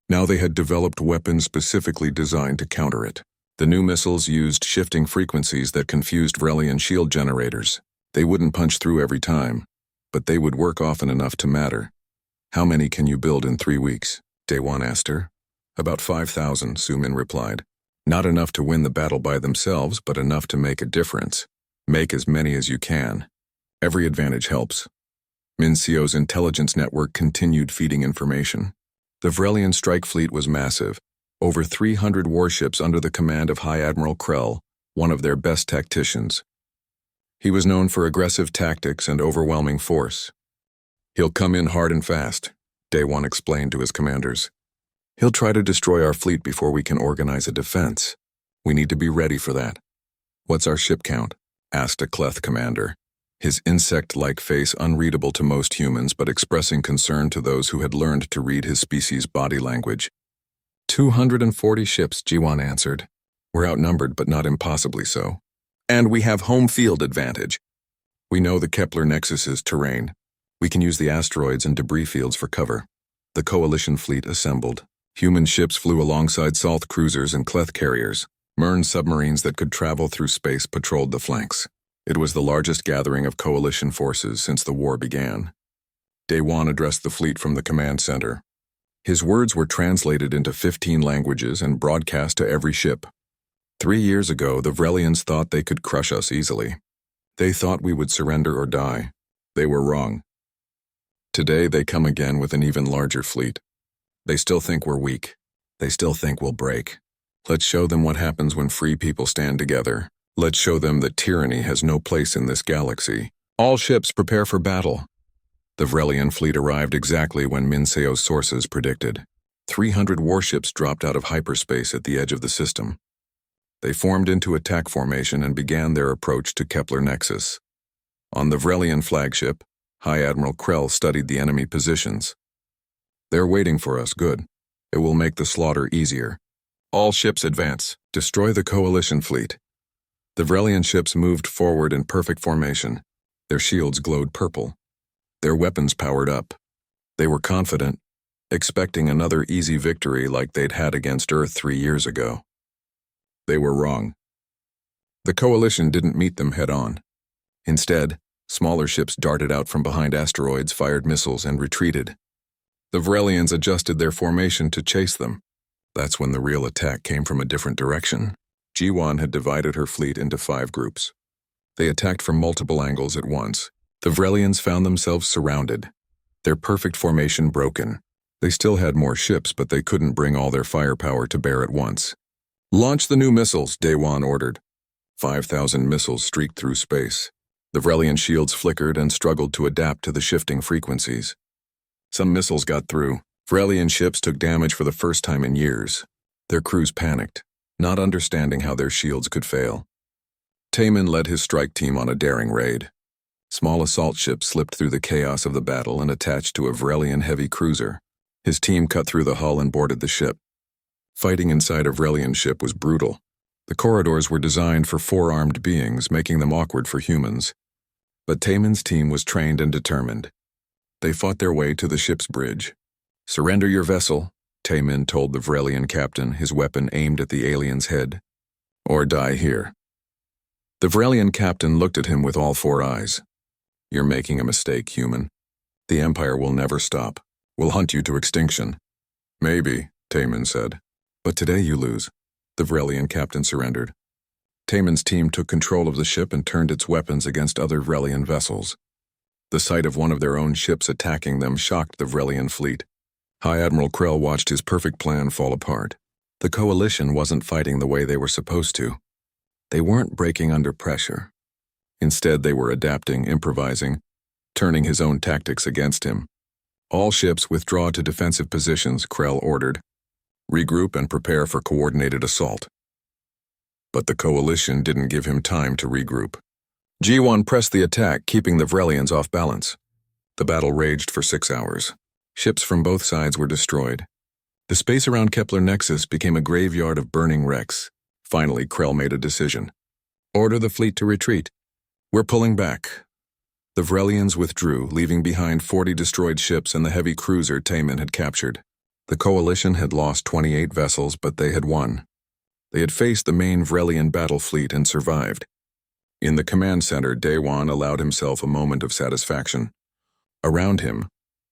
Now they had developed weapons specifically designed to counter it. The new missiles used shifting frequencies that confused Vrelian shield generators. They wouldn't punch through every time, but they would work often enough to matter. "How many can you build in 3 weeks?" Daewon asked her. "About 5,000, Sumin replied. "Not enough to win the battle by themselves, but enough to make a difference. Make as many as you can. Every advantage helps." Min Seo's intelligence network continued feeding information. The Vrelian strike fleet was massive, over 300 warships under the command of High Admiral Krell, one of their best tacticians. He was known for aggressive tactics and overwhelming force. "He'll come in hard and fast," Daewon explained to his commanders. "He'll try to destroy our fleet before we can organize a defense. We need to be ready for that." "What's our ship count?" asked a Cleth commander, his insect-like face unreadable to most humans but expressing concern to those who had learned to read his species' body language. 240 ships, Jiwan answered. "We're outnumbered, but not impossibly so. And we have home field advantage. We know the Kepler Nexus's terrain. We can use the asteroids and debris fields for cover." The Coalition fleet assembled. Human ships flew alongside Salt cruisers and Cleth carriers. Mern submarines that could travel through space patrolled the flanks. It was the largest gathering of Coalition forces since the war began. Daewon addressed the fleet from the command center. His words were translated into 15 languages and broadcast to every ship. 3 years ago, the Vrelians thought they could crush us easily. They thought we would surrender or die. They were wrong. Today, they come again with an even larger fleet. They still think we're weak. They still think we'll break. Let's show them what happens when free people stand together. Let's show them that tyranny has no place in this galaxy. All ships prepare for battle. The Vrelian fleet arrived exactly when Min Seo's sources predicted. 300 warships dropped out of hyperspace at the edge of the system. They formed into attack formation and began their approach to Kepler Nexus. On the Vrelian flagship, High Admiral Krell studied the enemy positions. "They're waiting for us, good. It will make the slaughter easier. All ships advance. Destroy the Coalition fleet." The Vrelian ships moved forward in perfect formation. Their shields glowed purple. Their weapons powered up. They were confident, expecting another easy victory like they'd had against Earth 3 years ago. They were wrong. The Coalition didn't meet them head-on. Instead, smaller ships darted out from behind asteroids, fired missiles, and retreated. The Vrelians adjusted their formation to chase them. That's when the real attack came from a different direction. Jiwan had divided her fleet into 5 groups. They attacked from multiple angles at once. The Vrelians found themselves surrounded, their perfect formation broken. They still had more ships, but they couldn't bring all their firepower to bear at once. "Launch the new missiles," Daewon ordered. 5,000 missiles streaked through space. The Vrelian shields flickered and struggled to adapt to the shifting frequencies. Some missiles got through. Vrelian ships took damage for the first time in years. Their crews panicked, not understanding how their shields could fail. Taemin led his strike team on a daring raid. Small assault ships slipped through the chaos of the battle and attached to a Vrelian heavy cruiser. His team cut through the hull and boarded the ship. Fighting inside a Vrelian ship was brutal. The corridors were designed for 4-armed beings, making them awkward for humans. But Taemin's team was trained and determined. They fought their way to the ship's bridge. "Surrender your vessel," Taemin told the Vrelian captain, his weapon aimed at the alien's head. "Or die here." The Vrelian captain looked at him with all 4 eyes. "You're making a mistake, human. The Empire will never stop. We'll hunt you to extinction." "Maybe," Taemin said. "But today you lose." The Vrelian captain surrendered. Taemin's team took control of the ship and turned its weapons against other Vrelian vessels. The sight of one of their own ships attacking them shocked the Vrelian fleet. High Admiral Krell watched his perfect plan fall apart. The Coalition wasn't fighting the way they were supposed to. They weren't breaking under pressure. Instead, they were adapting, improvising, turning his own tactics against him. "All ships withdraw to defensive positions," Krell ordered. "Regroup and prepare for coordinated assault." But the Coalition didn't give him time to regroup. G1 pressed the attack, keeping the Vrelians off balance. The battle raged for 6 hours. Ships from both sides were destroyed. The space around Kepler Nexus became a graveyard of burning wrecks. Finally, Krell made a decision. "Order the fleet to retreat. We're pulling back. The Vrelians withdrew, leaving behind 40 destroyed ships and the heavy cruiser Taemin had captured. The coalition had lost 28 vessels, but they had won. They had faced the main Vrelian battle fleet and survived. In the command center, Daewon allowed himself a moment of satisfaction. Around him,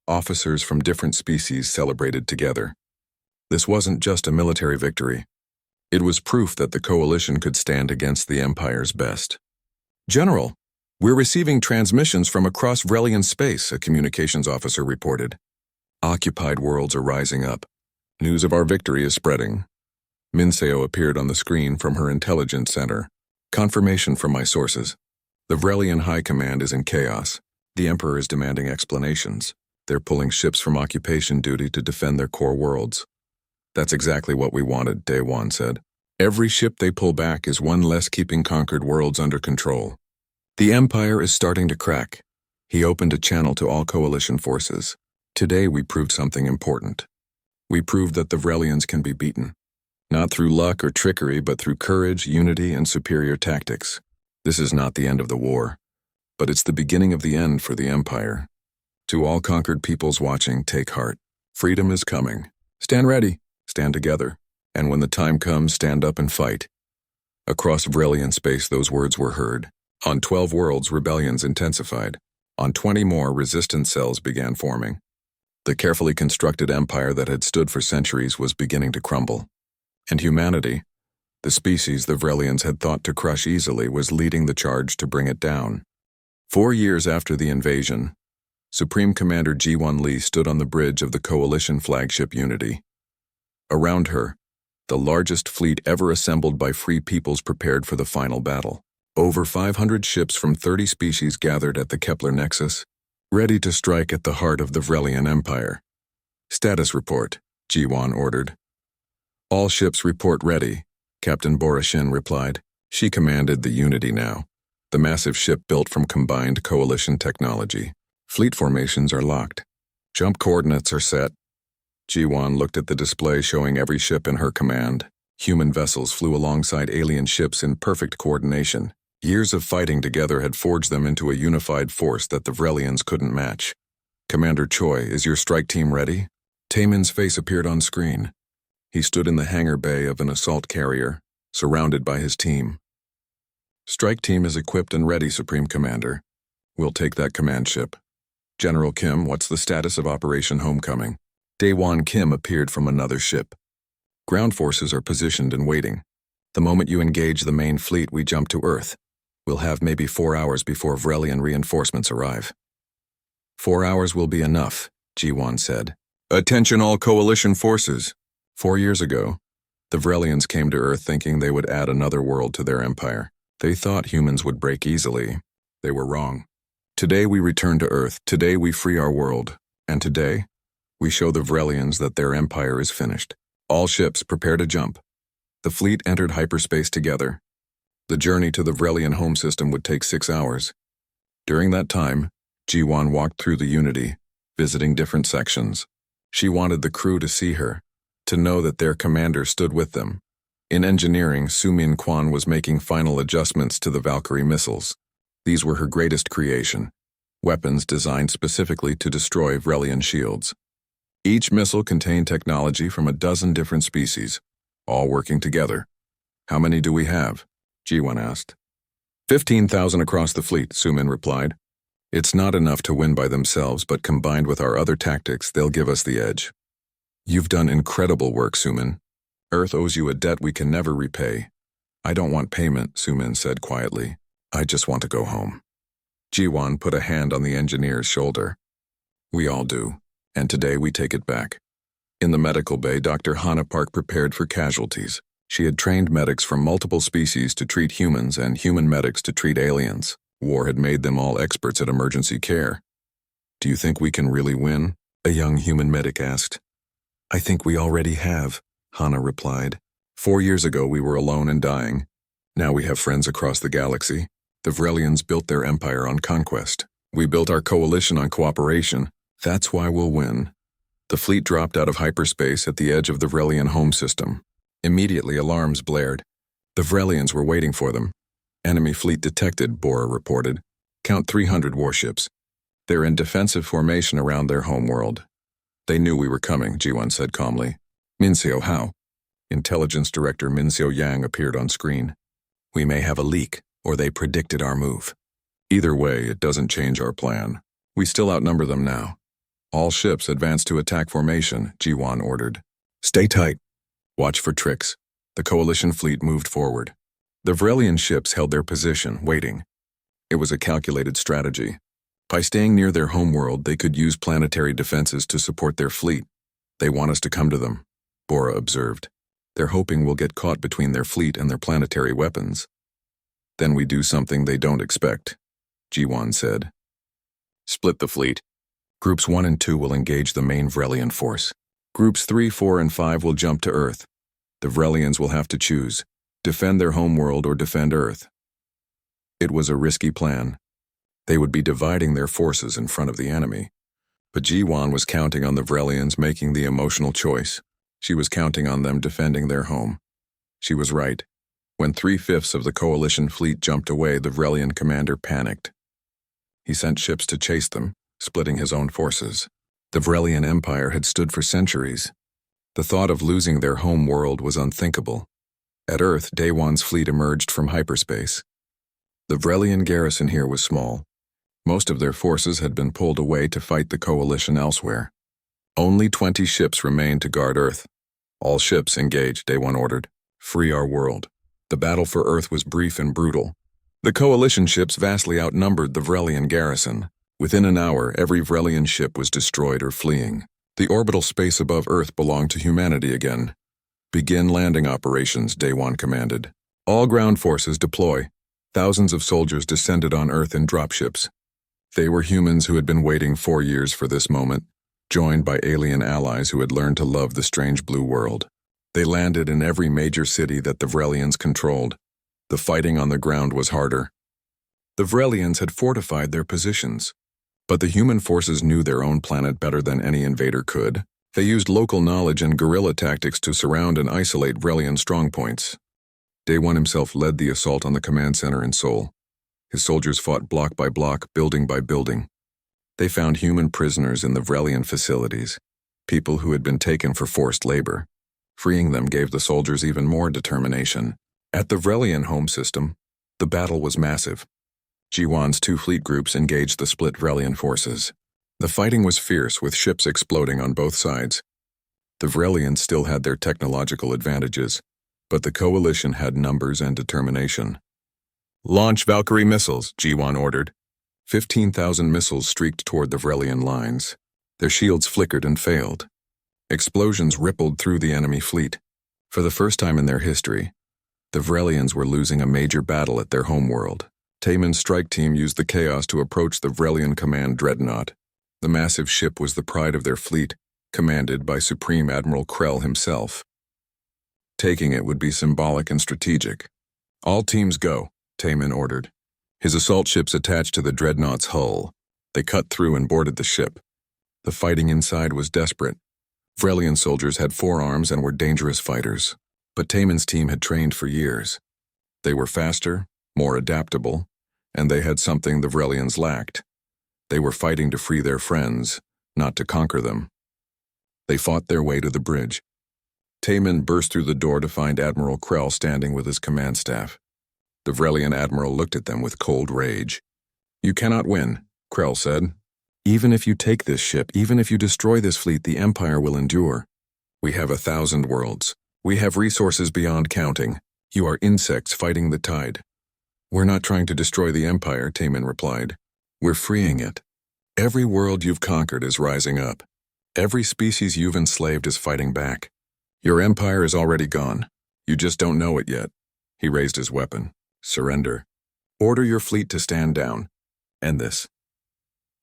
officers from different species celebrated together. This wasn't just a military victory. It was proof that the coalition could stand against the Empire's best. "General, we're receiving transmissions from across Vrelian space," a communications officer reported. "Occupied worlds are rising up. News of our victory is spreading." Minseo appeared on the screen from her intelligence center. "Confirmation from my sources. The Vrelian High Command is in chaos. The Emperor is demanding explanations. They're pulling ships from occupation duty to defend their core worlds." "That's exactly what we wanted," Daewon said. "Every ship they pull back is one less keeping conquered worlds under control. The Empire is starting to crack." He opened a channel to all coalition forces. "Today we proved something important. We proved that the Vrelians can be beaten. Not through luck or trickery, but through courage, unity, and superior tactics. This is not the end of the war, but it's the beginning of the end for the Empire. To all conquered peoples watching, take heart. Freedom is coming. Stand ready, stand together, and when the time comes, stand up and fight." Across Vrelian space, those words were heard. On 12 worlds, rebellions intensified. On 20 more, resistance cells began forming. The carefully constructed empire that had stood for centuries was beginning to crumble. And humanity, the species the Vrelians had thought to crush easily, was leading the charge to bring it down. 4 years after the invasion, Supreme Commander Ji-won Lee stood on the bridge of the coalition flagship Unity. Around her, the largest fleet ever assembled by free peoples prepared for the final battle. Over 500 ships from 30 species gathered at the Kepler Nexus, ready to strike at the heart of the Vrelian Empire. "Status report," Ji-won ordered. "All ships report ready," Captain Borashin replied. She commanded the Unity now, the massive ship built from combined coalition technology. "Fleet formations are locked. Jump coordinates are set." Ji-won looked at the display showing every ship in her command. Human vessels flew alongside alien ships in perfect coordination. Years of fighting together had forged them into a unified force that the Vrelians couldn't match. "Commander Choi, is your strike team ready?" Taemin's face appeared on screen. He stood in the hangar bay of an assault carrier, surrounded by his team. "Strike team is equipped and ready, Supreme Commander. We'll take that command ship." "General Kim, what's the status of Operation Homecoming?" Daewon Kim appeared from another ship. "Ground forces are positioned and waiting. The moment you engage the main fleet, we jump to Earth. We'll have maybe 4 hours before Vrelian reinforcements arrive." "4 hours will be enough," Ji-won said. "Attention all coalition forces. 4 years ago, the Vrelians came to Earth thinking they would add another world to their empire. They thought humans would break easily. They were wrong. Today we return to Earth. Today we free our world. And today, we show the Vrelians that their empire is finished. All ships prepare to jump." The fleet entered hyperspace together. The journey to the Vrelian home system would take 6 hours. During that time, Ji-won walked through the Unity, visiting different sections. She wanted the crew to see her, to know that their commander stood with them. In engineering, Su-min Kwan was making final adjustments to the Valkyrie missiles. These were her greatest creation, weapons designed specifically to destroy Vrelian shields. Each missile contained technology from a dozen different species, all working together. "How many do we have?" Ji-won asked. 15,000 across the fleet, Su-min replied. "It's not enough to win by themselves, but combined with our other tactics, they'll give us the edge." "You've done incredible work, Su-min. Earth owes you a debt we can never repay." "I don't want payment," Su-min said quietly. "I just want to go home." Ji-won put a hand on the engineer's shoulder. "We all do, and today we take it back." In the medical bay, Dr. Hana Park prepared for casualties. She had trained medics from multiple species to treat humans and human medics to treat aliens. War had made them all experts at emergency care. "Do you think we can really win?" a young human medic asked. "I think we already have," Hana replied. 4 years ago we were alone and dying. Now we have friends across the galaxy. The Vrelians built their empire on conquest. We built our coalition on cooperation. That's why we'll win." The fleet dropped out of hyperspace at the edge of the Vrelian home system. Immediately alarms blared. The Vrelians were waiting for them. Enemy fleet detected, Bora reported. Count 300 warships. They're in defensive formation around their homeworld. They knew we were coming, Ji-won said calmly. Minseo, how? Intelligence Director Minseo Yang appeared on screen. We may have a leak, or they predicted our move. Either way, it doesn't change our plan. We still outnumber them now. All ships advance to attack formation, Ji-won ordered. Stay tight. Watch for tricks. The coalition fleet moved forward. The Vrelian ships held their position, waiting. It was a calculated strategy. By staying near their homeworld, they could use planetary defenses to support their fleet. They want us to come to them, Bora observed. They're hoping we'll get caught between their fleet and their planetary weapons. Then we do something they don't expect, Ji-won said. Split the fleet. Groups 1 and 2 will engage the main Vrelian force. Groups 3, 4, and 5 will jump to Earth. The Vrelians will have to choose, defend their homeworld or defend Earth. It was a risky plan. They would be dividing their forces in front of the enemy. But Ji-won was counting on the Vrelians making the emotional choice. She was counting on them defending their home. She was right. When 3/5 of the coalition fleet jumped away, the Vrelian commander panicked. He sent ships to chase them, splitting his own forces. The Vrelian Empire had stood for centuries. The thought of losing their home world was unthinkable. At Earth, Daewon's fleet emerged from hyperspace. The Vrelian garrison here was small. Most of their forces had been pulled away to fight the coalition elsewhere. Only 20 ships remained to guard Earth. All ships engage, Daewon ordered. Free our world. The battle for Earth was brief and brutal. The coalition ships vastly outnumbered the Vrelian garrison. Within an hour, every Vrelian ship was destroyed or fleeing. The orbital space above Earth belonged to humanity again. Begin landing operations, Daewon commanded. All ground forces deploy. Thousands of soldiers descended on Earth in dropships. They were humans who had been waiting 4 years for this moment, joined by alien allies who had learned to love the strange blue world. They landed in every major city that the Vrelians controlled. The fighting on the ground was harder. The Vrelians had fortified their positions. But the human forces knew their own planet better than any invader could. They used local knowledge and guerrilla tactics to surround and isolate Vrelian strongpoints. Daewon himself led the assault on the command center in Seoul. His soldiers fought block by block, building by building. They found human prisoners in the Vrelian facilities, people who had been taken for forced labor. Freeing them gave the soldiers even more determination. At the Vrelian home system, the battle was massive. Ji-won's 2 fleet groups engaged the split Vrelian forces. The fighting was fierce, with ships exploding on both sides. The Vrelians still had their technological advantages, but the coalition had numbers and determination. Launch Valkyrie missiles, Ji-won ordered. 15,000 missiles streaked toward the Vrelian lines. Their shields flickered and failed. Explosions rippled through the enemy fleet. For the first time in their history, the Vrelians were losing a major battle at their homeworld. Taemin's strike team used the chaos to approach the Vrelian command dreadnought. The massive ship was the pride of their fleet, commanded by Supreme Admiral Krell himself. Taking it would be symbolic and strategic. All teams go, Taemin ordered. His assault ships attached to the dreadnought's hull. They cut through and boarded the ship. The fighting inside was desperate. Vrelian soldiers had forearms and were dangerous fighters, but Taemin's team had trained for years. They were faster, more adaptable, and they had something the Vrelians lacked. They were fighting to free their friends, not to conquer them. They fought their way to the bridge. Taemin burst through the door to find Admiral Krell standing with his command staff. The Vrelian admiral looked at them with cold rage. "You cannot win," Krell said. "Even if you take this ship, even if you destroy this fleet, the Empire will endure. We have 1,000 worlds. We have resources beyond counting. You are insects fighting the tide." "We're not trying to destroy the Empire," Taemin replied. "We're freeing it. Every world you've conquered is rising up. Every species you've enslaved is fighting back. Your empire is already gone. You just don't know it yet." He raised his weapon. "Surrender. Order your fleet to stand down. End this."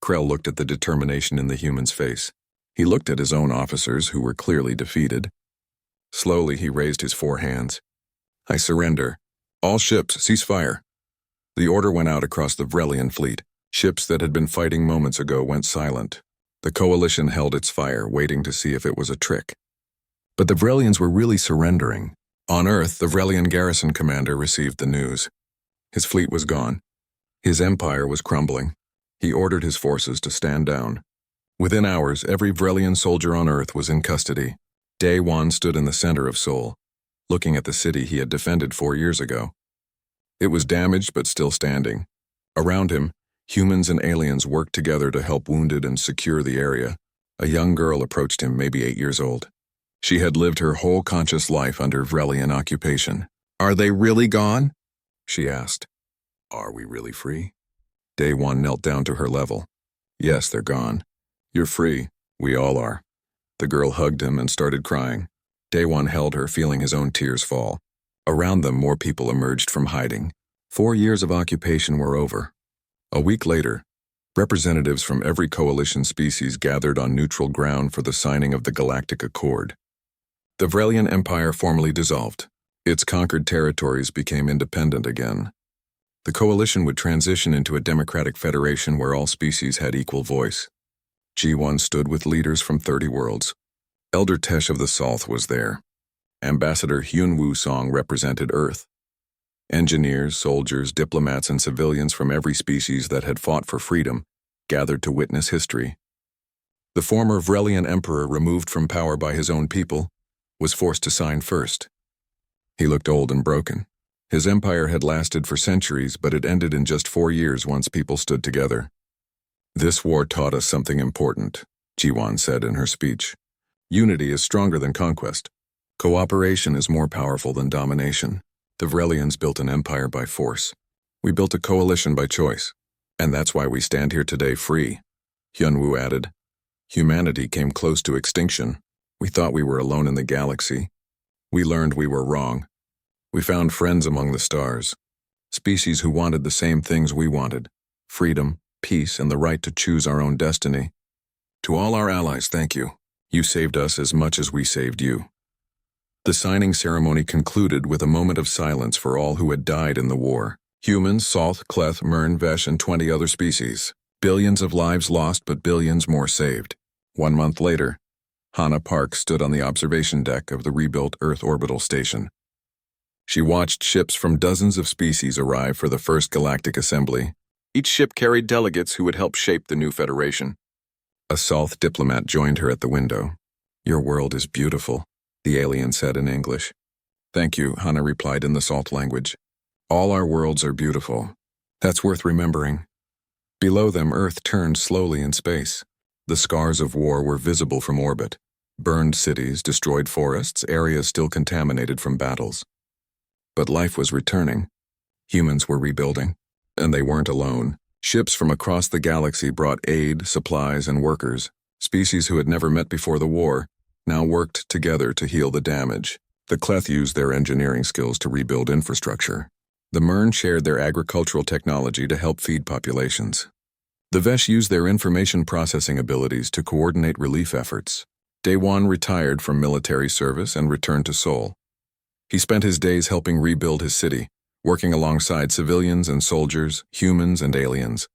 Krell looked at the determination in the human's face. He looked at his own officers, who were clearly defeated. Slowly, he raised his 4 hands. "I surrender. All ships, cease fire." The order went out across the Vrelian fleet. Ships that had been fighting moments ago went silent. The coalition held its fire, waiting to see if it was a trick. But the Vrelians were really surrendering. On Earth, the Vrelian garrison commander received the news. His fleet was gone. His empire was crumbling. He ordered his forces to stand down. Within hours, every Vrelian soldier on Earth was in custody. Day-Wan stood in the center of Seoul, looking at the city he had defended 4 years ago. It was damaged but still standing. Around him, humans and aliens worked together to help wounded and secure the area. A young girl approached him, maybe 8 years old. She had lived her whole conscious life under Vrelian occupation. "Are they really gone?" she asked. "Are we really free?" Day-Wan knelt down to her level. "Yes, they're gone. You're free. We all are." The girl hugged him and started crying. Day-Wan held her, feeling his own tears fall. Around them, more people emerged from hiding. 4 years of occupation were over. A week later, representatives from every coalition species gathered on neutral ground for the signing of the Galactic Accord. The Vrelian Empire formally dissolved. Its conquered territories became independent again. The coalition would transition into a democratic federation where all species had equal voice. G1 stood with leaders from 30 worlds. Elder Tesh of the South was there. Ambassador Hyun-Woo Song represented Earth. Engineers, soldiers, diplomats, and civilians from every species that had fought for freedom gathered to witness history. The former Vrelian emperor, removed from power by his own people, was forced to sign first. He looked old and broken. His empire had lasted for centuries, but it ended in just 4 years once people stood together. "This war taught us something important," Ji-won said in her speech. "Unity is stronger than conquest. Cooperation is more powerful than domination. The Vrelians built an empire by force. We built a coalition by choice. And that's why we stand here today free." Hyun-Woo added. "Humanity came close to extinction. We thought we were alone in the galaxy. We learned we were wrong. We found friends among the stars. Species who wanted the same things we wanted. Freedom, peace, and the right to choose our own destiny. To all our allies, thank you. You saved us as much as we saved you." The signing ceremony concluded with a moment of silence for all who had died in the war. Humans, Salth, Cleth, Mern, Vesh, and 20 other species. Billions of lives lost, but billions more saved. 1 month later, Hannah Park stood on the observation deck of the rebuilt Earth orbital station. She watched ships from dozens of species arrive for the first galactic assembly. Each ship carried delegates who would help shape the new federation. A Salth diplomat joined her at the window. "Your world is beautiful," the alien said in English. "Thank you," Hannah replied in the Salth language. "All our worlds are beautiful. That's worth remembering." Below them, Earth turned slowly in space. The scars of war were visible from orbit. Burned cities, destroyed forests, areas still contaminated from battles. But life was returning. Humans were rebuilding. And they weren't alone. Ships from across the galaxy brought aid, supplies, and workers. Species who had never met before the war now worked together to heal the damage. The Cleth used their engineering skills to rebuild infrastructure. The Mern shared their agricultural technology to help feed populations. The Vesh used their information processing abilities to coordinate relief efforts. Day-Wan retired from military service and returned to Seoul. He spent his days helping rebuild his city, working alongside civilians and soldiers, humans and aliens.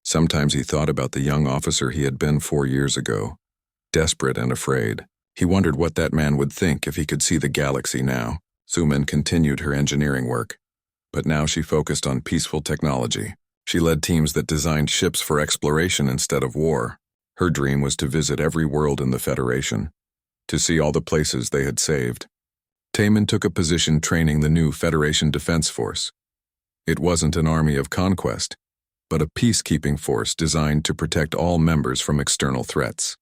Sometimes he thought about the young officer he had been 4 years ago. Desperate and afraid. He wondered what that man would think if he could see the galaxy now. Sumin continued her engineering work. But now she focused on peaceful technology. She led teams that designed ships for exploration instead of war. Her dream was to visit every world in the Federation, to see all the places they had saved. Taemin took a position training the new Federation Defense Force. It wasn't an army of conquest, but a peacekeeping force designed to protect all members from external threats.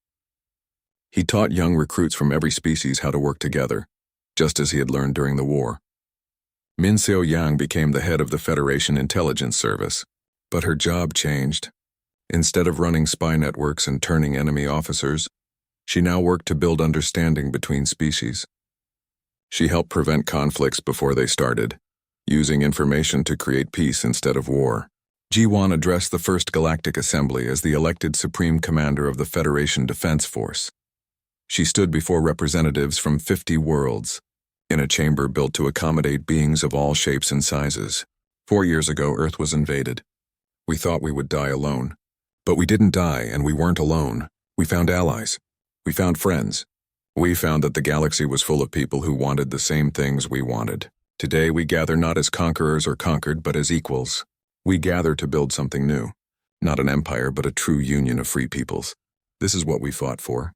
He taught young recruits from every species how to work together, just as he had learned during the war. Min Seo-yang became the head of the Federation Intelligence Service, but her job changed. Instead of running spy networks and turning enemy officers, she now worked to build understanding between species. She helped prevent conflicts before they started, using information to create peace instead of war. Ji-won addressed the First Galactic Assembly as the elected Supreme Commander of the Federation Defense Force. She stood before representatives from 50 worlds, in a chamber built to accommodate beings of all shapes and sizes. 4 years ago, Earth was invaded. We thought we would die alone. But we didn't die, and we weren't alone. We found allies. We found friends. We found that the galaxy was full of people who wanted the same things we wanted. Today we gather not as conquerors or conquered, but as equals. We gather to build something new. Not an empire, but a true union of free peoples. This is what we fought for.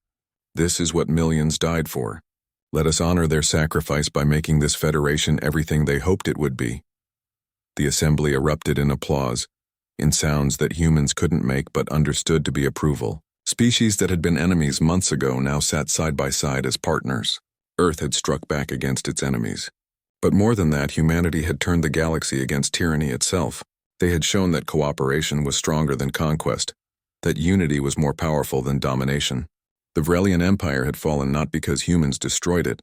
This is what millions died for. Let us honor their sacrifice by making this federation everything they hoped it would be. The assembly erupted in applause, in sounds that humans couldn't make but understood to be approval. Species that had been enemies months ago now sat side by side as partners. Earth had struck back against its enemies. But more than that, humanity had turned the galaxy against tyranny itself. They had shown that cooperation was stronger than conquest, that unity was more powerful than domination. The Vrelian Empire had fallen not because humans destroyed it,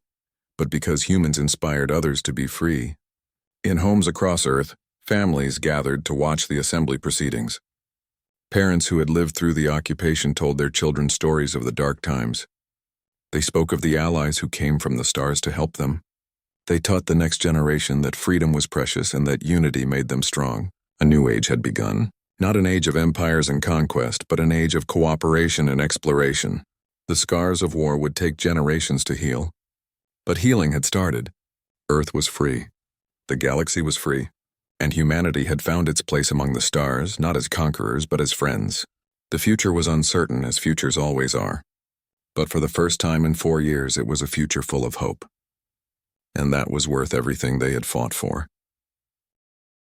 but because humans inspired others to be free. In homes across Earth, families gathered to watch the assembly proceedings. Parents who had lived through the occupation told their children stories of the dark times. They spoke of the allies who came from the stars to help them. They taught the next generation that freedom was precious and that unity made them strong. A new age had begun. Not an age of empires and conquest, but an age of cooperation and exploration. The scars of war would take generations to heal. But healing had started. Earth was free. The galaxy was free. And humanity had found its place among the stars, not as conquerors, but as friends. The future was uncertain, as futures always are. But for the first time in 4 years, it was a future full of hope. And that was worth everything they had fought for.